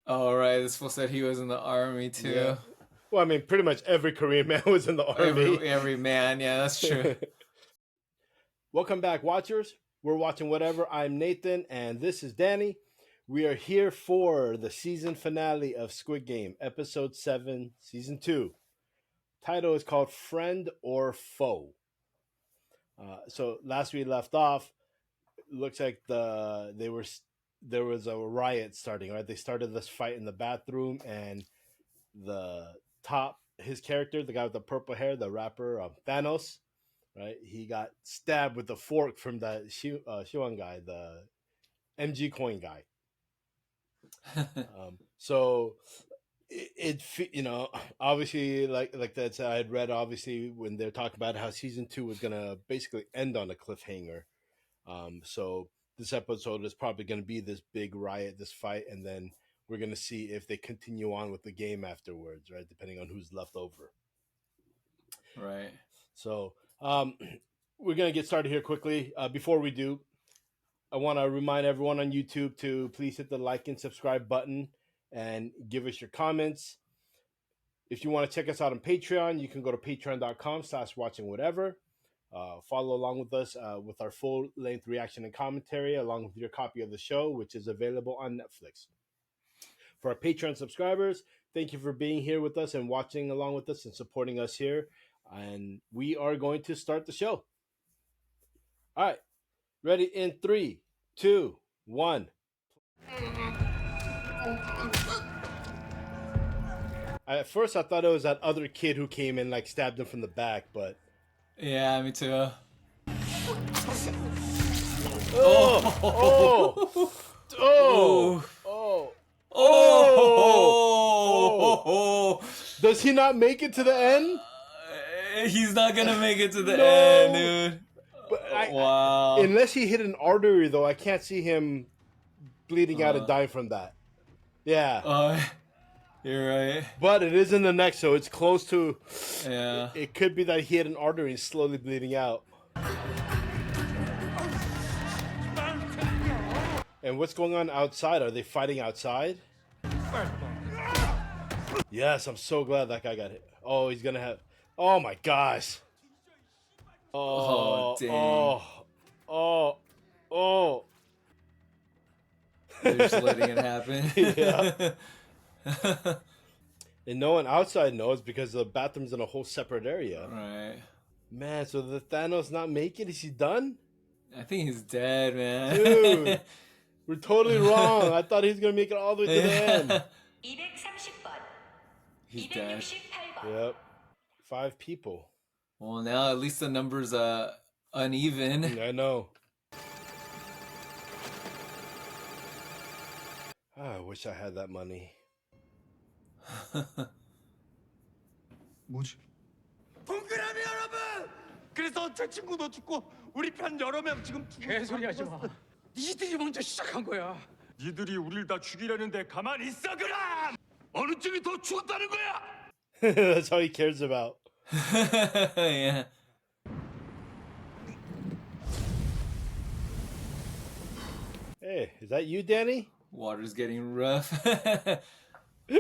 Oh, right. This fool said he was in the army too. Yeah. Well, I mean, pretty much every Korean man was in the army. Every man. Yeah, that's true. Welcome back, watchers. We're watching whatever. I'm Nathan, and this is Danny. We are here for the season finale of Squid Game, episode 7, season 2. Title is called Friend or Foe. So last we left off, looks like there was a riot starting. Right, they started this fight in the bathroom, and his character, the guy with the purple hair, the rapper Thanos, right? He got stabbed with a fork from that Hwang guy, the MG coin guy. So it obviously like that I had read obviously when they're talking about how season 2 was gonna basically end on a cliffhanger. So this episode is probably gonna be this big riot, this fight, and then we're gonna see if they continue on with the game afterwards, right? Depending on who's left over. Right. So we're gonna get started here quickly. Before we do, I want to remind everyone on YouTube to please hit the like and subscribe button and give us your comments. If you want to check us out on Patreon, you can go to patreon.com/watchingwhatever. Follow along with us with our full-length reaction and commentary, along with your copy of the show, which is available on Netflix. For our Patreon subscribers, thank you for being here with us and watching along with us and supporting us here. And we are going to start the show. All right. Ready in 3, 2, 1. At first, I thought it was that other kid who came in, like, stabbed him from the back, but... Yeah, me too. Oh! Does he not make it to the end? He's not gonna make it to the end, dude. But wow. Unless he hit an artery, though, I can't see him bleeding out and dying from that. Yeah. You're right. But it is in the neck, so it's close to... Yeah. It could be that he hit an artery and slowly bleeding out. And what's going on outside? Are they fighting outside? Yes, I'm so glad that guy got hit. Oh, he's gonna have... Oh my gosh. Oh, dang. They're just letting it happen. Yeah. And no one outside knows because the bathroom's in a whole separate area. Right. Man, so the Thanos not make it? Is he done? I think he's dead, man. Dude, we're totally wrong. I thought he was going to make it all the way to the end. He's dead. Yep. 5 people. Well, now at least the number's uneven. I know. I wish I had that money. 뭐지? 동그라미 여러분! 그래서 제 친구도 죽고 우리 편 여러 명 지금 개소리 하지 마. 니들이 먼저 시작한 거야. 니들이 우릴 다 죽이려는데 가만히 있어 그럼! 어느 쪽이 더 죽었다는 거야? That's all he cares about. Yeah. Hey, is that you, Danny? Water's getting rough.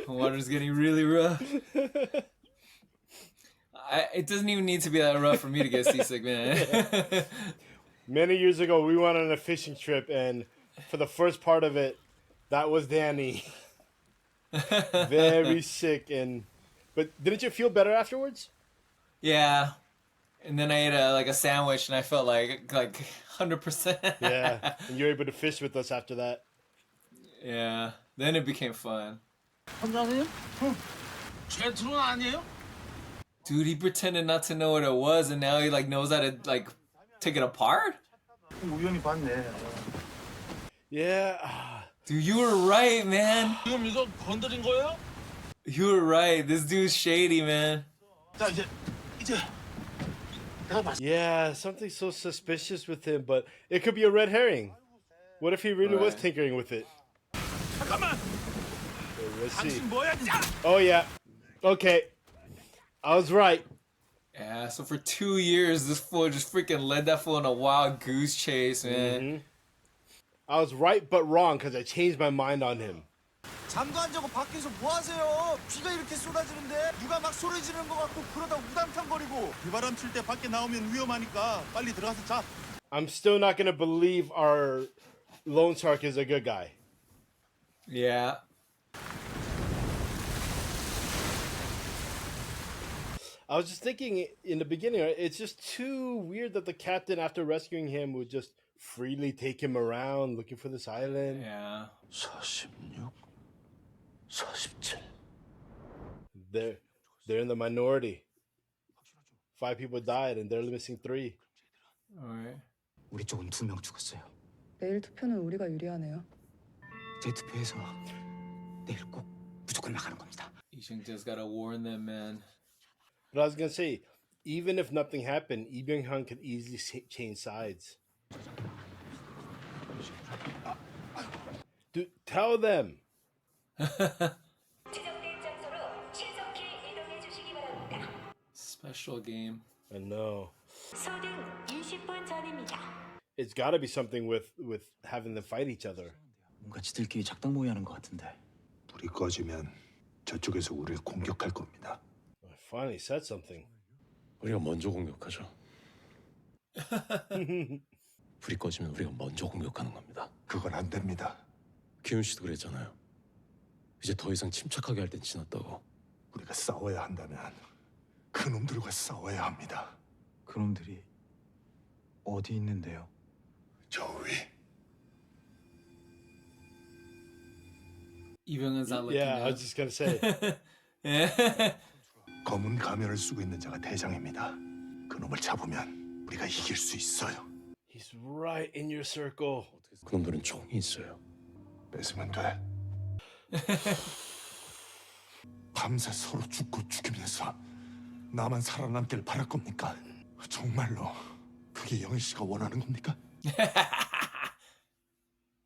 Water's getting really rough. It doesn't even need to be that rough for me to get seasick, man. Many years ago, we went on a fishing trip, and for the first part of it, that was Danny. Very sick, but didn't you feel better afterwards? Yeah. And then I ate a sandwich, and I felt like 100%. Yeah, and you were able to fish with us after that. Yeah. Then it became fun. 선장님? 제트론 아니에요? Dude, he pretended not to know what it was, and now he knows how to take it apart. 우연히 봤네. Yeah. Dude, you were right, man. 지금 이거 건드린 거예요? You were right. This dude's shady, man. 자 이제 내가 봤어. Yeah, something so suspicious with him, but it could be a red herring. What if he really was Right. tinkering with it? 잠깐만! Let's see. 당신 뭐야? 야! Oh yeah. Okay. I was right. Yeah, so for 2 years, this fool just freaking led that fool on a wild goose chase, man. I was right but wrong because I changed my mind on him. 잠도 안 자고 밖에서 뭐 하세요? 비가 이렇게 쏟아지는데 누가 막 소리 지르는 것 같고 그러다 우당탕거리고. 비바람 칠 때 밖에 나오면 위험하니까 빨리 들어가서 자. I'm still not gonna believe our loan shark is a good guy. Yeah. I was just thinking in the beginning, it's just too weird that the captain, after rescuing him, would just freely take him around looking for this island. Yeah. 46, 47. They're in the minority. 5 people died and they're missing 3. All right. 우리 쪽은 2명 죽었어요. 내일 투표는 우리가 유리하네요. 재투표해서 내일 꼭 무조건 나가는 겁니다. Jung just gotta warn them, man. But I was gonna say, even if nothing happened, Byung could easily change sides. Dude, tell them. Special game. I know. 소등 20분 전입니다. It's got to be something with having them fight each other. 뭔가 지들끼리 작당 모의하는 것 같은데. 불이 꺼지면 저쪽에서 우리를 공격할 겁니다. I finally said something. 우리가 먼저 공격하죠. 불이 꺼지면 우리가 먼저 공격하는 겁니다. 그건 안 됩니다. 기훈 씨도 그랬잖아요. 이제 더 이상 침착하게 할 땐 지났다고. 우리가 싸워야 한다면 그 놈들과 싸워야 합니다. 그놈들이 어디 있는데요? 저 위. Byung is not looking Yeah, I up. was just gonna say. Yeah. 검은 가면을 쓰고 있는 자가 대장입니다. 그 놈을 잡으면 우리가 이길 수 있어요. He's right in your circle. 그놈들은 총이 있어요. 뺏으면 돼. 밤새 서로 죽고 죽이면서 나만 살아남길 바랄 겁니까? 정말로 그게 영희 씨가 원하는 겁니까?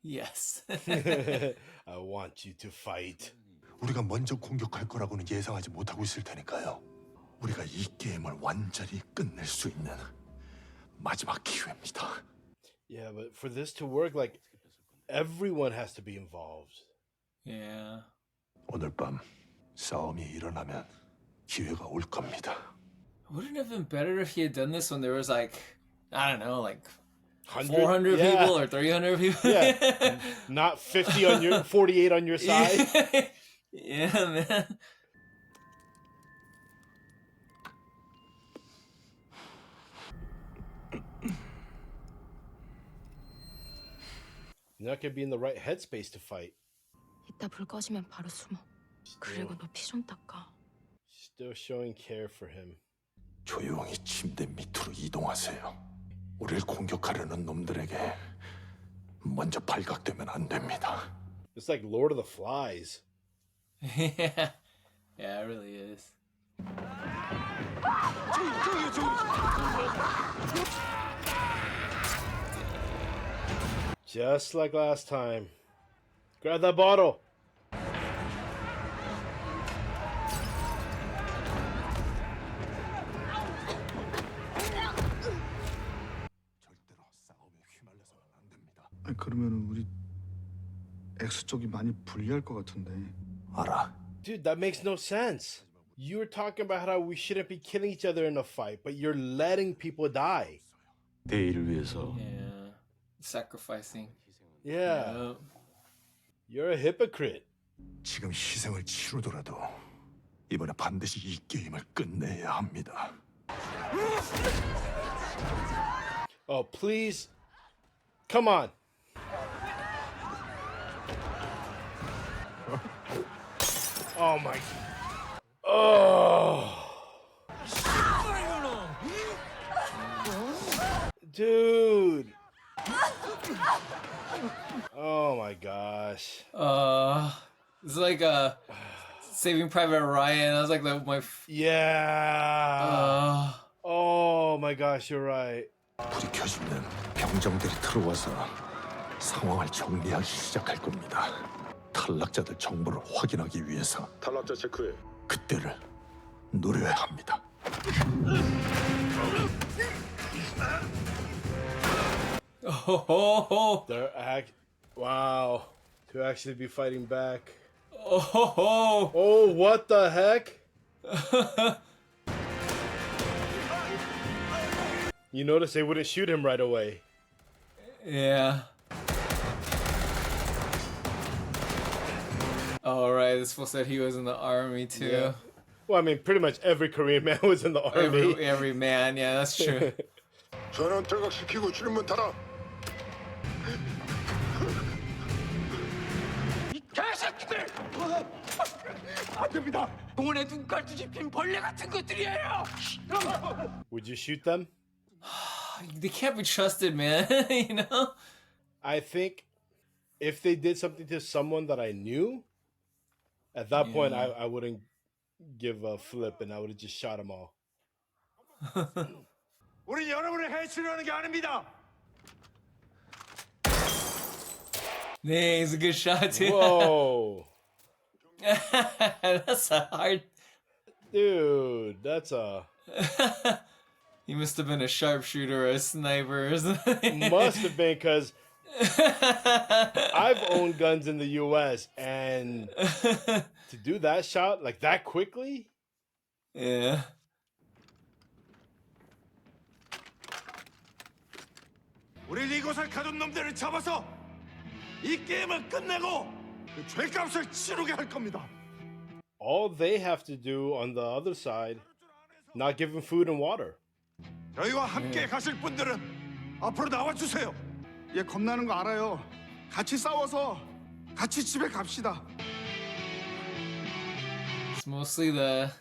Yes. I want you to fight. 우리가 먼저 공격할 거라고는 예상하지 못하고 있을 테니까요. 우리가 이 게임을 완전히 끝낼 수 있는 마지막 기회입니다. Yeah, but for this to work, like, everyone has to be involved. Yeah. 오늘 밤 싸움이 일어나면 기회가 올 겁니다. Wouldn't it have been better if he had done this when there was like, I don't know, like 100 400 yeah. people or 300 people? Yeah. Not 50 on your 48 on your side. Yeah, man. You're not gonna be in the right headspace to fight. 이따 불 꺼지면 바로 숨어. 그리고 너 피 좀 닦아. Still showing care for him. 조용히 침대 밑으로 이동하세요. 우리를 공격하려는 놈들에게 먼저 발각되면 안 됩니다. It's like Lord of the Flies. Yeah. Yeah, it really is. Just like last time. Grab that bottle. 절대로 싸움에 휘말려서는 안 됩니다. 아니, 그러면 우리 X 쪽이 많이 불리할 것 같은데. 알아. Dude, that makes no sense. You were talking about how we shouldn't be killing each other in a fight, but you're letting people die. 내일을 위해서 Yeah. Sacrificing. Yeah. You're a hypocrite. 지금 희생을 치르더라도 이번에 반드시 이 게임을 끝내야 합니다. Oh, please. Come on. Oh my. Oh. Dude. Oh my gosh. It's like Saving Private Ryan. I was like my. Yeah. Oh my gosh, you're right. 불이 켜지면 병정들이 들어와서 상황을 정리하기 시작할 겁니다. 탈락자들 정보를 확인하기 위해서 탈락자 체크해. 그때를 노려야 합니다. Oh. Wow. To actually be fighting back. Oh, Oh, what the heck? You notice they wouldn't shoot him right away. yeah. Oh, right. This fool said he was in the army too. Yeah. Well, I mean, pretty much every Korean man was in the army. Every man, yeah, that's true. 전원 퇴각시키고 출입문 닫아. 이 개새끼들! 안 됩니다. 동원에 눈깔 뒤집힌 벌레 같은 것들이에요. Would you shoot them? They can't be trusted, man. You know? I think if they did something to someone that I knew, at that point, I wouldn't give a flip and I would have just shot them all. 우리 여러분을 해치려는 게 아닙니다. Dang, he's a good shot too. Whoa. That's a hard. Dude, that's a... He must have been a sharpshooter or a sniper or something. Must have been, because I've owned guns in the U.S. and to do that shot like that quickly? Yeah. 우리 이곳을 가둔 놈들을 잡아서 이 게임을 끝내고 그 죄값을 치르게 할 겁니다. All they have to do on the other side, not give them food and water. 저희와 함께 가실 분들은 앞으로 나와 주세요. 얘 겁나는 거 알아요. 같이 싸워서 같이 집에 갑시다. It's mostly the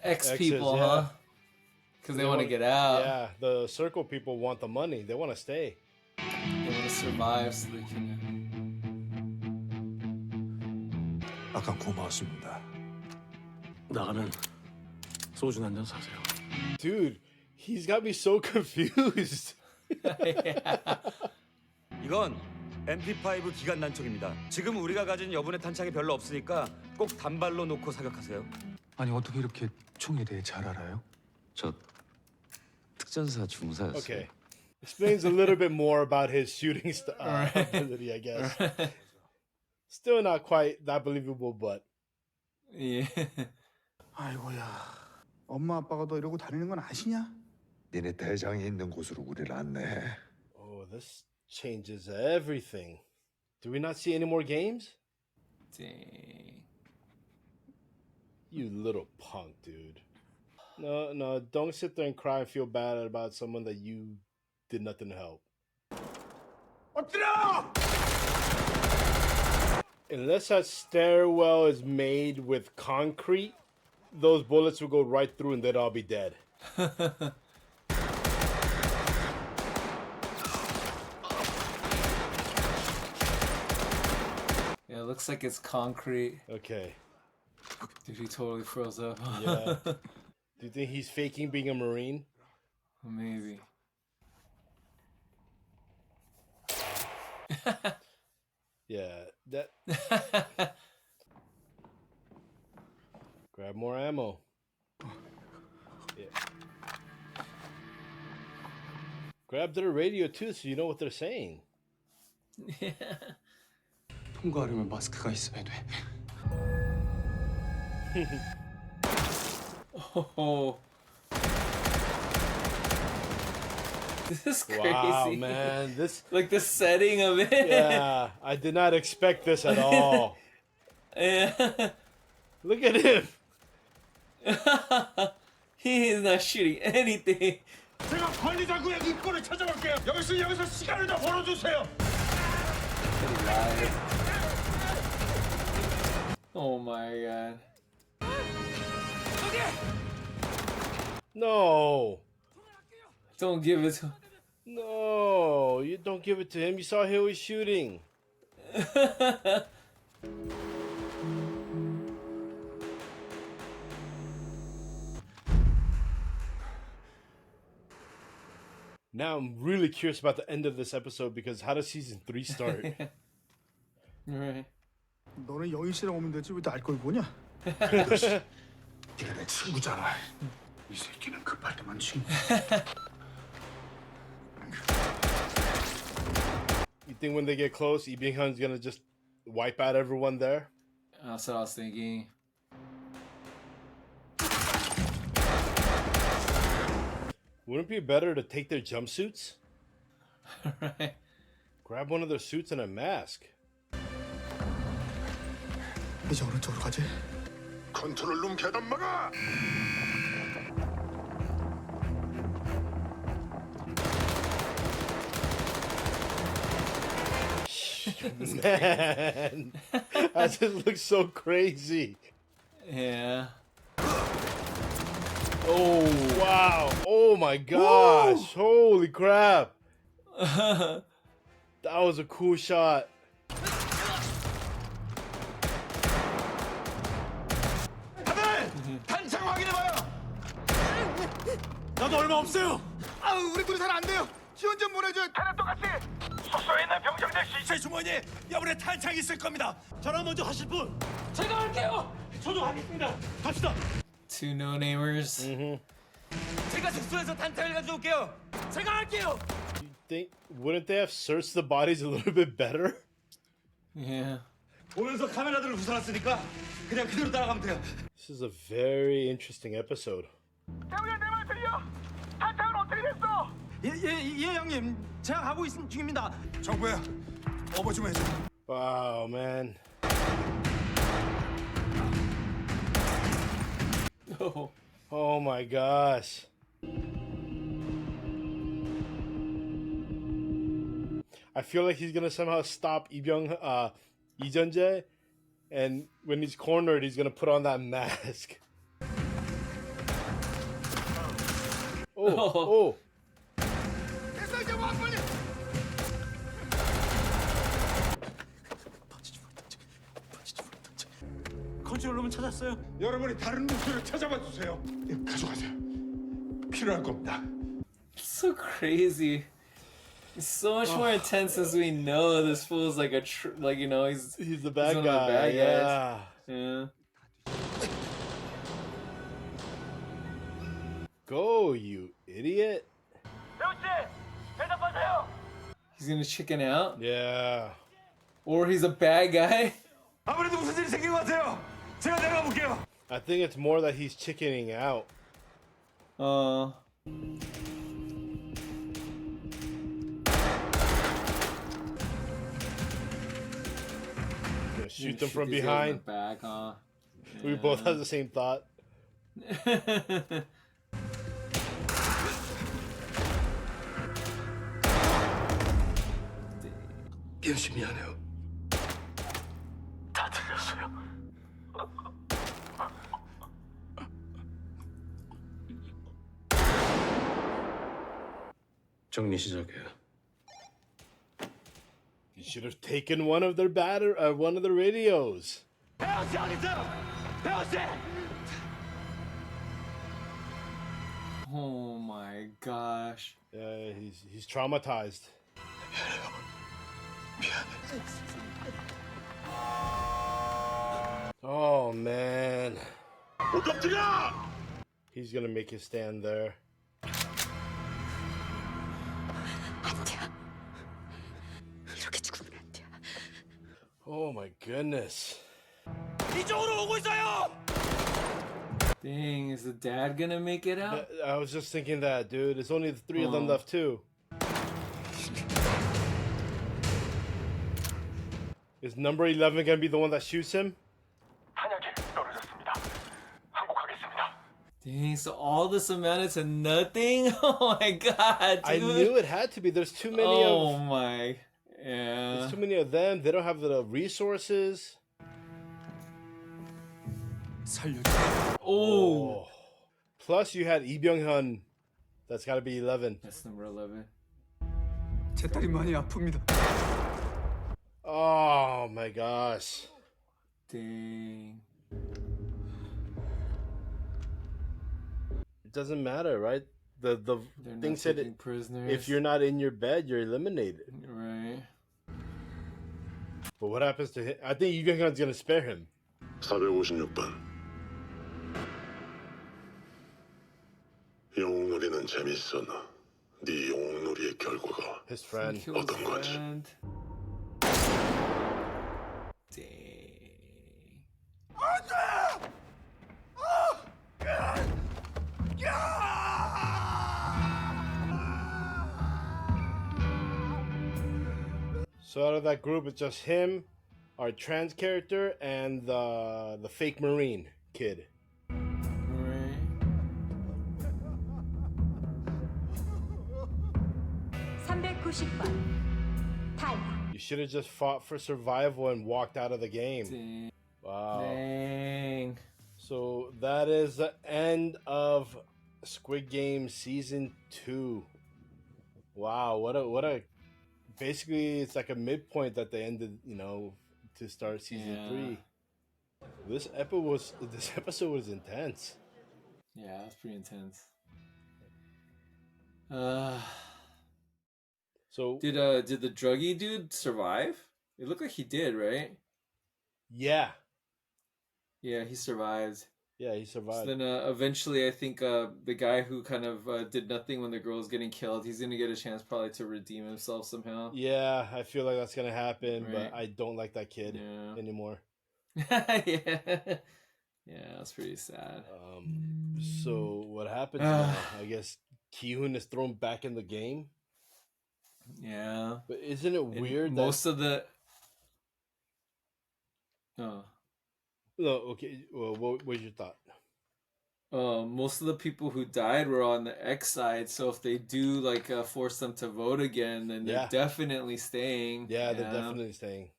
X X's, people, yeah. huh? Because they want to get out. Yeah, the circle people want the money. They want to stay. They want to survive so they can. 아까 고마웠습니다. 나가면 소주 한 잔 사세요. Dude, he's got me so confused. 이건 MP5 기관 난총입니다. 지금 우리가 가진 여분의 탄창이 별로 없으니까 꼭 단발로 놓고 사격하세요. 아니 어떻게 이렇게 총에 대해 잘 알아요? 저 특전사 중사였어요. Okay. Explains a little bit more about his shooting ability, I guess. Still not quite that believable, but. Yeah. 아이고야. 엄마 아빠가 너 이러고 다니는 건 아시냐? 니네 대장이 있는 곳으로 우리를 안내해. Oh, this changes everything. Do we not see any more games? Dang. You little punk, dude. No, don't sit there and cry and feel bad about someone that you did nothing to help. 엎드려! Unless that stairwell is made with concrete, those bullets will go right through and they'd all be dead. Yeah, it looks like it's concrete. Okay. Dude, he totally froze up. Yeah. Do you think he's faking being a Marine? Maybe. Yeah, that. Grab more ammo. Yeah. Grab their radio too, so you know what they're saying. Yeah. 통과하려면 마스크가 있어야 돼. Oh. This is crazy. Wow, man, this. Like the setting of it. Yeah, I did not expect this at all. Yeah. Look at him. He is not shooting anything. 제가 관리자구의 입구를 찾아볼게요. 여기서 시간을 다 벌어주세요. Oh my god. No. Don't give it to him. No, you don't give it to him. You saw he was shooting. Now I'm really curious about the end of this episode because how does season 3 start? Right. 너는 여인 씨랑 오면 되지 왜 날 걸고 오냐? 네가 내 친구잖아. 이 새끼는 급할 때만 친구. You think when they get close, Byung Hun's gonna just wipe out everyone there? That's what I was thinking. Wouldn't it be better to take their jumpsuits? Right. Grab one of their suits and a mask. 이제 오른쪽으로 가지. 컨트롤룸 계단 막아! Man, that just looks so crazy. Yeah. Oh, wow. Oh my gosh. Holy crap. That was a cool shot. 다들 탄창 확인해봐요. 나도 얼마 없어요. 아우 우리 둘이 잘 안 돼요. 지원 좀 보내줘. 다들 똑같이. 숙소에 있는 병정들 시체 주머니에 여분의 탄창이 있을 겁니다. 저랑 먼저 하실 분. 제가 할게요. 저도 하겠습니다. 갑시다. Two no-namers. 제가 숙소에서 탄창을 가져올게요. 제가 할게요. Wouldn't they have searched the bodies a little bit better? Yeah. 오면서 카메라들을 부숴놨으니까 그냥 그대로 따라가면 돼요. This is a very interesting episode. 대우야 내 말 들려. 탄창은 어떻게 됐어? 예 형님. 제가 가고 있는 중입니다. 정부야. 어버 좀 해줘. Wow, man. Oh. Oh my gosh. I feel like he's gonna somehow stop Lee Jeonjae, and when he's cornered, he's gonna put on that mask. Oh. 됐어 이제 와 빨리. 컨트롤룸은 찾았어요. 여러분이 다른 루트를 찾아봐 주세요. 가져가세요. 필요할 겁니다. So crazy. It's so much more intense as we know this fool's like a like, you know, he's He's the bad one of the guy. bad Yeah. yeah. Go, you idiot. 대우 씨 대답하세요. He's gonna chicken out, Yeah. or he's a bad guy. 아무래도 무슨 일이 생긴 것 같아요. 제가 내려가 볼게요. I think it's more that he's chickening out. Gonna shoot them from these guys in behind. the back, huh? We both have the same thought. 기현 씨 미안해요. 다 들렸어요. 정리 시작해. You should have taken one of their one of the radios. 배우 씨 어디 있어요? 배우 씨. Oh my gosh. Yeah, he's traumatized. Oh man. He's gonna make you stand there. 안 돼. 이렇게 죽으면 안 돼. Oh my goodness. 이쪽으로 오고 있어요. Dang, is the dad gonna make it out? I was just thinking that, dude. There's only the three of them left too. Is number 11 gonna be the one that shoots him? 탄약이 떨어졌습니다. 항복하겠습니다. Dang, so all this amounted to nothing? Oh my god, dude. I knew it had to be. There's too many Oh of my. Yeah. there's too many of them. They don't have the resources. Oh. Plus you had Lee Byung-hun. That's got to be 11. That's number 11. 제 딸이 많이 아픕니다. Oh my gosh. Dang. It doesn't matter, right? The They're thing not said taking it, prisoners. if you're not in your bed, you're eliminated. Right. But what happens to him? I think Lee Byung-hun's going to spare him. 456번. 영웅놀이는 재밌었나? 네 영웅놀이의 결과가 His friend. Kill his 어떤 건지. friend. Dang. So out of that group, it's just him, our trans character, and the fake Marine kid. Right. 390번 탈락. You should have just fought for survival and walked out of the game. Dang. Wow. Dang. So that is the end of Squid Game season 2. Wow, what a basically it's like a midpoint that they ended, you know, to start season 3. This episode was intense. Yeah, it's pretty intense. So did the druggy dude survive? It looked like he did, right? Yeah. Yeah, he survived. Yeah, he survived. So then eventually I think the guy who kind of did nothing when the girl was getting killed, he's going to get a chance probably to redeem himself somehow. Yeah, I feel like that's going to happen, Right. but I don't like that kid anymore. Yeah. Yeah, that's pretty sad. So what happens now? I guess Gi Hun is thrown back in the game. Yeah. But isn't it And weird most that... of the Oh. No, okay. Well, what was your thought? Most of the people who died were on the X side, so if they do like force them to vote again, then they're definitely staying. Yeah, they're definitely staying.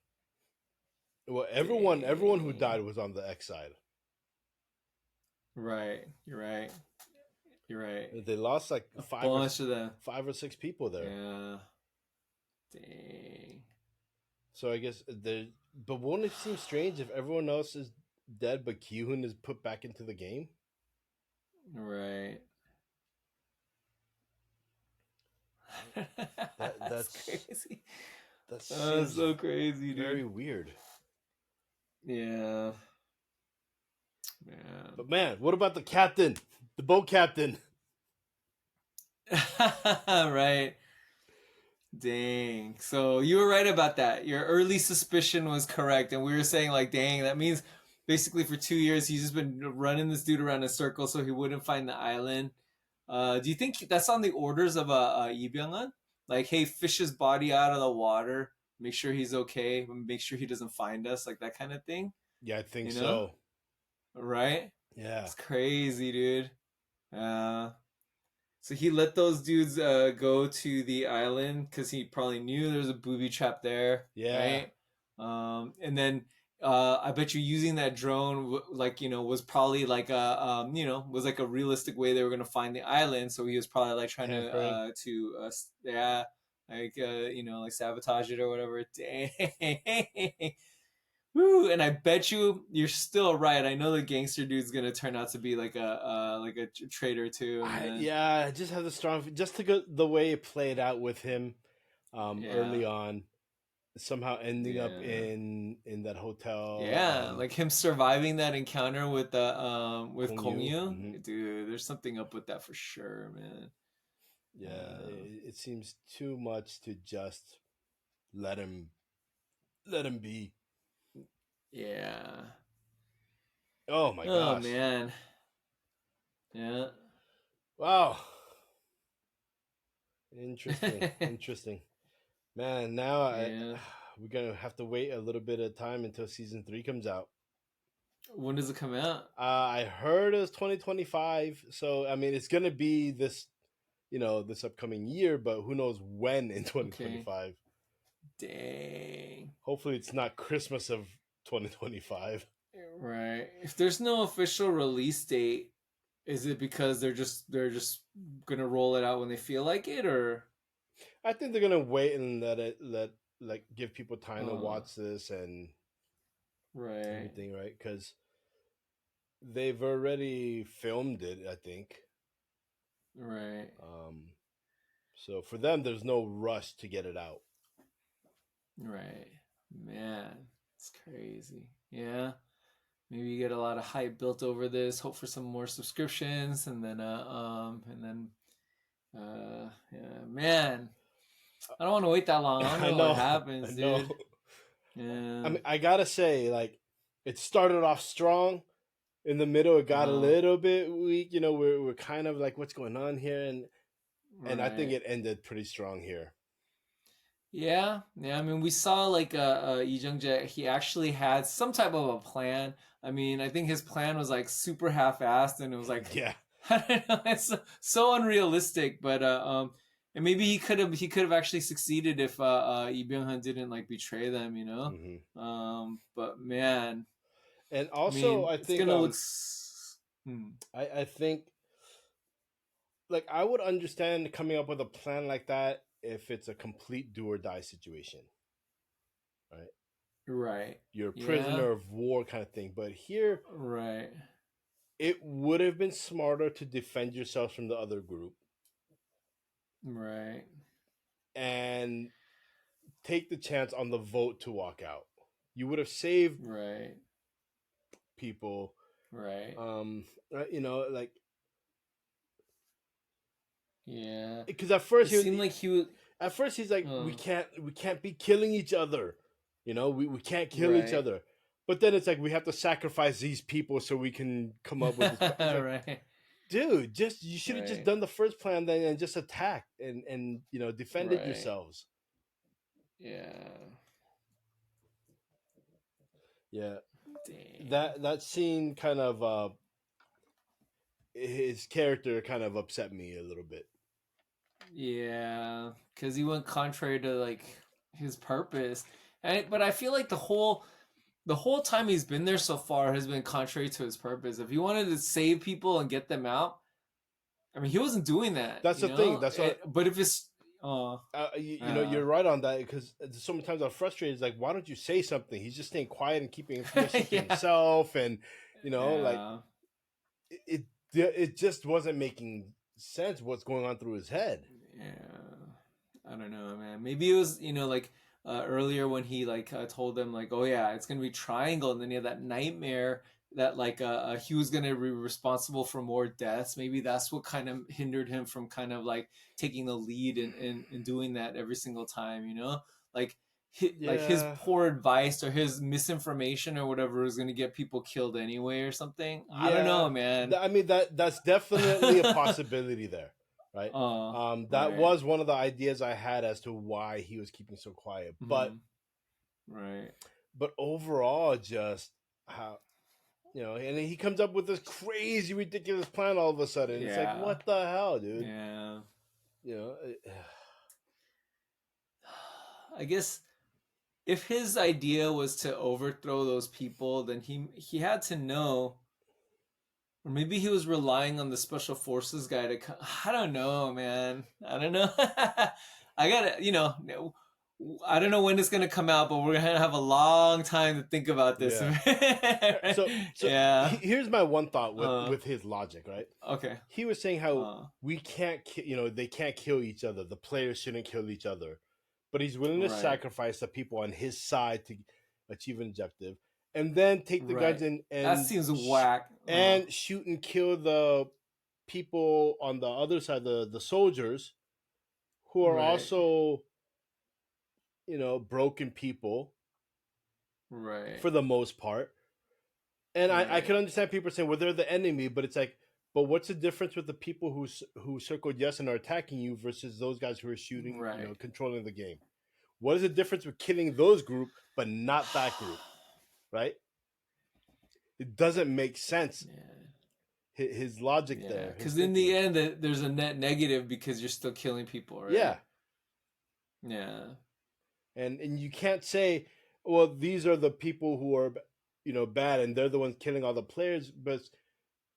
Well, everyone who died was on the X side. Right. You're right. You're right. They lost like a bunch of them. 5 or 6 people there. Yeah. Dang. So I guess but won't it seem strange if everyone else is dead but Gi Hun is put back into the game? Right. That's crazy. That's so crazy, dude. Very weird. Yeah. Man. But man, what about the captain? The boat captain? Right. Dang. So you were right about that. Your early suspicion was correct. And we were saying like, dang, that means basically for 2 years, he's just been running this dude around in a circle so he wouldn't find the island. Do you think that's on the orders of Lee Byung-hun? Like, hey, fish his body out of the water. Make sure he's okay. Make sure he doesn't find us. Like that kind of thing. Yeah, I think You know? so. Right? Yeah. It's crazy, dude. So he let those dudes go to the island because he probably knew there was a booby trap there. Yeah. Right? And then I bet you using that drone, like, you know, was probably like a, you know, was like a realistic way they were going to find the island. So he was probably like trying you know, like sabotage it or whatever. Dang. Woo, and I bet you're still right. I know the gangster dude's gonna turn out to be like a traitor too. I just have the strong, just to go the way it played out with him early on, somehow ending up in that hotel. Yeah, like him surviving that encounter with Kong Yu. Mm-hmm. Dude, there's something up with that for sure, man. Yeah, it seems too much to just let him be. Yeah. Oh my gosh. Oh man. Yeah. Wow. Interesting. Interesting. Man, now we're gonna have to wait a little bit of time until season 3 comes out. When does it come out? I heard it was 2025. So I mean, it's gonna be this, you know, this upcoming year, but who knows when in 2025? Dang. Hopefully, it's not Christmas of 2025. Right. If there's no official release date, is it because they're just gonna roll it out when they feel like it, or? I think they're gonna wait and let give people time to watch this and everything, right? Because they've already filmed it, I think. Right. So for them, there's no rush to get it out. Right. Man, it's crazy. Yeah. Maybe you get a lot of hype built over this, hope for some more subscriptions, and then yeah, man. I don't want to wait that long. I don't know what happens, dude. Yeah. I mean, I gotta say, like, it started off strong. In the middle, it got a little bit weak. You know, we're kind of like, what's going on here? And I think it ended pretty strong here. Yeah. I mean, we saw like Lee Jung-jae, he actually had some type of a plan. I mean, I think his plan was like super half-assed, and it was like, Yeah. I don't know, it's so unrealistic. But and maybe he could have actually succeeded if Lee Byung-hun didn't like betray them, you know. But man, and also I it's think gonna look. I think, like, I would understand coming up with a plan like that if it's a complete do or die situation, right? Right. You're a prisoner of war kind of thing. But here, right, it would have been smarter to defend yourself from the other group, right, and take the chance on the vote to walk out. You would have saved people, right. You know, like, yeah. Because at first it seemed like he was. At first he's like, we can't be killing each other. You know, we can't kill each other. But then it's like, we have to sacrifice these people so we can come up with this plan. Right. Dude, you should have just done the first plan then and just attacked and you know, defended yourselves. Yeah. Yeah. Dang. That scene kind of his character kind of upset me a little bit. Yeah, because he went contrary to like his purpose, but I feel like the whole time he's been there so far has been contrary to his purpose. If he wanted to save people and get them out, I mean, he wasn't doing that. That's the thing. That's what. But if it's, you know, you're right on that, because so many times I'm frustrated. It's like, why don't you say something? He's just staying quiet and keeping information to himself, and you know, like it just wasn't making sense what's going on through his head. I don't know, man. Maybe it was, you know, like earlier when he like told them like, oh yeah, it's gonna be triangle, and then he had that nightmare that like he was gonna be responsible for more deaths. Maybe that's what kind of hindered him from kind of like taking the lead and doing that every single time, you know, like his poor advice or his misinformation or whatever is gonna get people killed anyway or something. I don't know, man. I mean, that's definitely a possibility there. Right. That was one of the ideas I had as to why he was keeping so quiet. But but overall, just how, you know, and he comes up with this crazy, ridiculous plan all of a sudden. It's like, what the hell, dude? Yeah. You know, I guess if his idea was to overthrow those people, then he had to know. Or maybe he was relying on the special forces guy to come. I don't know, man. I don't know. I gotta, you know, I don't know when it's gonna come out, but we're gonna have a long time to think about this. Yeah. so here's my one thought with his logic, right? Okay. He was saying how we can't, you know, they can't kill each other. The players shouldn't kill each other, but he's willing to sacrifice the people on his side to achieve an objective. And then take the guns and that seems whack. And shoot and kill the people on the other side, the soldiers, who are also, you know, broken people, for the most part. And I can understand people saying, well, they're the enemy, but it's like, but what's the difference with the people who circled yes and are attacking you versus those guys who are shooting, you know, controlling the game? What is the difference with killing those group but not that group? Right? It doesn't make sense. His logic there. Because in the end, there's a net negative because you're still killing people, right? Yeah. Yeah. And you can't say, well, these are the people who are, you know, bad and they're the ones killing all the players. But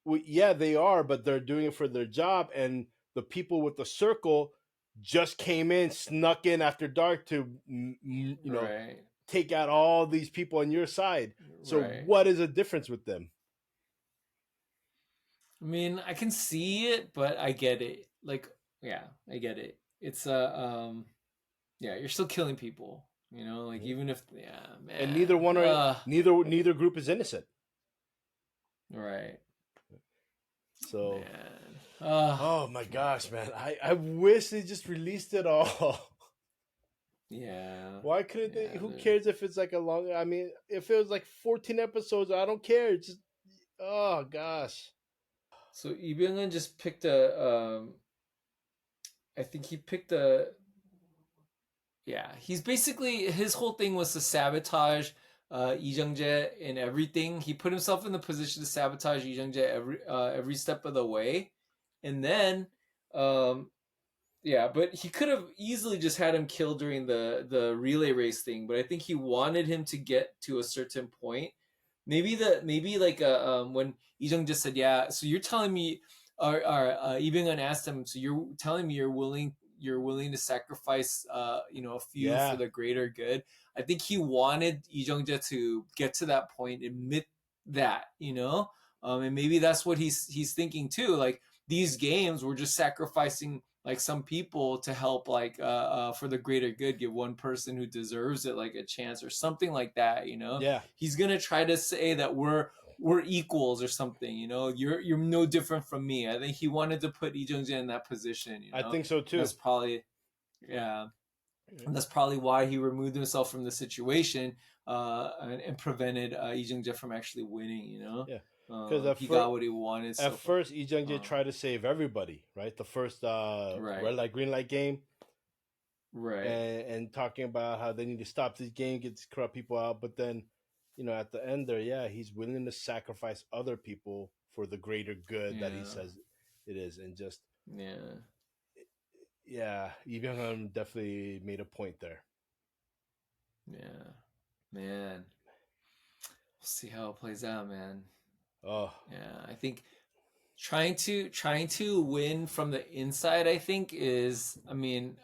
yeah, they are, but they're doing it for their job. And the people with the circle just came in, snuck in after dark to, you know, take out all these people on your side. So what is the difference with them? I mean, I can see it, but I get it. Like, yeah, I get it. It's yeah, you're still killing people, you know, like even if man. And neither one are neither group is innocent. Right. So oh my gosh, man. I wish they just released it all. Yeah. Why couldn't they? Yeah, Who they're- cares if it's like a long? I mean, if it was like 14 episodes, I don't care. It's just, oh gosh. So Lee Byung-hun just picked a. I think he picked a. Yeah, he's basically his whole thing was to sabotage Lee Jung-jae in everything. He put himself in the position to sabotage Lee Jung-jae every step of the way, and then yeah, but he could have easily just had him killed during the relay race thing. But I think he wanted him to get to a certain point. Maybe like when Lee Jung just said, yeah, so you're telling me, or Lee Byung-hun asked him, so you're telling me you're willing to sacrifice a few Yeah. for the greater good. I think he wanted Lee Jung-jae to get to that point, admit that, and maybe that's what he's thinking too. Like these games, we're just sacrificing like some people to help like for the greater good, give one person who deserves it like a chance or something like that. Yeah. He's gonna try to say that we're equals or something. You're no different from me. I think he wanted to put Lee Jung-jae in that position. I think so too. That's probably, yeah. And that's probably why he removed himself from the situation and prevented Lee Jung-jae from actually winning. Yeah. Because he got what he wanted. At first, Lee Jung-jae tried to save everybody, right? The first Right. red light, green light game, right, and talking about how they need to stop this game, get these corrupt people out. But then, at the end there, yeah, he's willing to sacrifice other people for the greater good that he Yeah. says it is, and just yeah. Lee Byung-hun definitely made a point there. Yeah, man. We'll see how it plays out, man. Oh, Yeah, I think trying to win from the inside, I think is, I mean,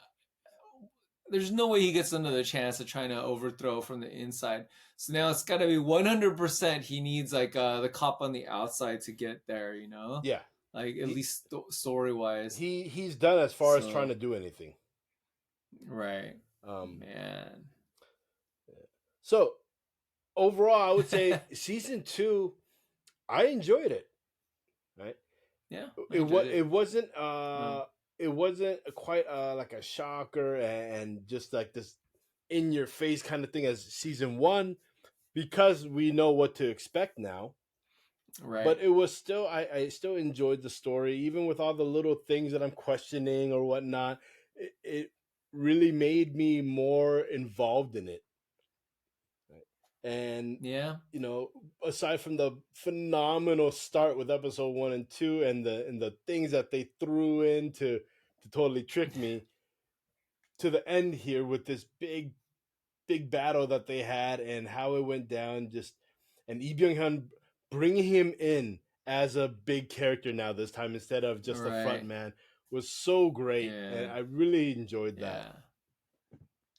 there's no way he gets another chance of trying to overthrow from the inside. So now it's got to be 100%. He needs like the cop on the outside to get there. yeah. Like at least story wise. He's done as far as So- trying to do anything. Right. Man. So overall, I would say season 2, I enjoyed it. Right. Yeah. It wasn't it wasn't quite like a shocker and just like this in your face kind of thing as season 1, because we know what to expect now. Right. But it was still, I still enjoyed the story, even with all the little things that I'm questioning or whatnot. It really made me more involved in it. And yeah, aside from the phenomenal start with episode 1 and 2 and the things that they threw in to totally trick me, to the end here with this big battle that they had and how it went down, and Lee Byung-hun bringing him in as a big character now this time instead of just a front man was so great. Yeah. And I really enjoyed that.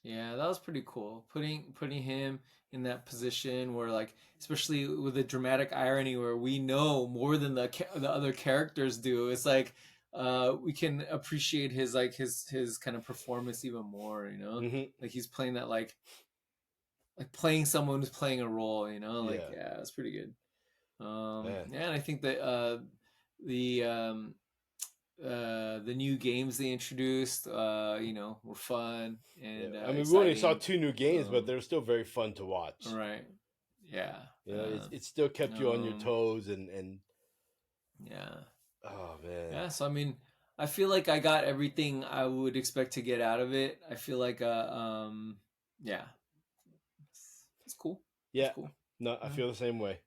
Yeah, that was pretty cool. Putting him in that position where, like, especially with the dramatic irony where we know more than the other characters do. It's like we can appreciate his kind of performance even more. Like he's playing that like playing someone who's playing a role. It's pretty good. And I think that the new games they introduced, were fun and I mean, we only saw 2 new games, but they're still very fun to watch. Right. Yeah. It still kept you on your toes and yeah. Oh man. Yeah. So I mean, I feel like I got everything I would expect to get out of it. I feel like yeah, it's cool. Yeah. It's cool. No, I feel the same way.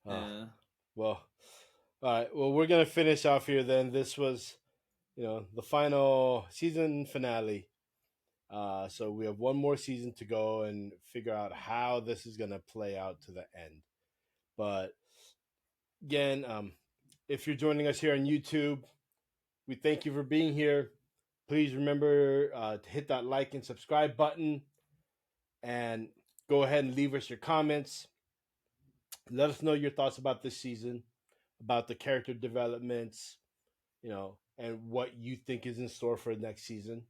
Yeah. Well, all right. Well, we're gonna finish off here then. This was, the final season finale. So we have one more season to go and figure out how this is gonna play out to the end. But again, if you're joining us here on YouTube, we thank you for being here. Please remember to hit that like and subscribe button, and go ahead and leave us your comments. Let us know your thoughts about this season, about the character developments, and what you think is in store for next season.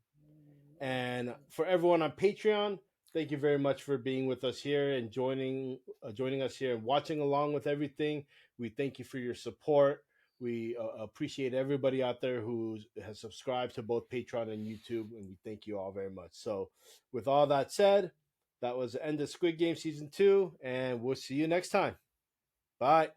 And for everyone on Patreon, thank you very much for being with us here and joining us here and watching along with everything. We thank you for your support. We appreciate everybody out there who has subscribed to both Patreon and YouTube, and we thank you all very much. So, with all that said, that was the end of Squid Game Season 2, and we'll see you next time. Bye.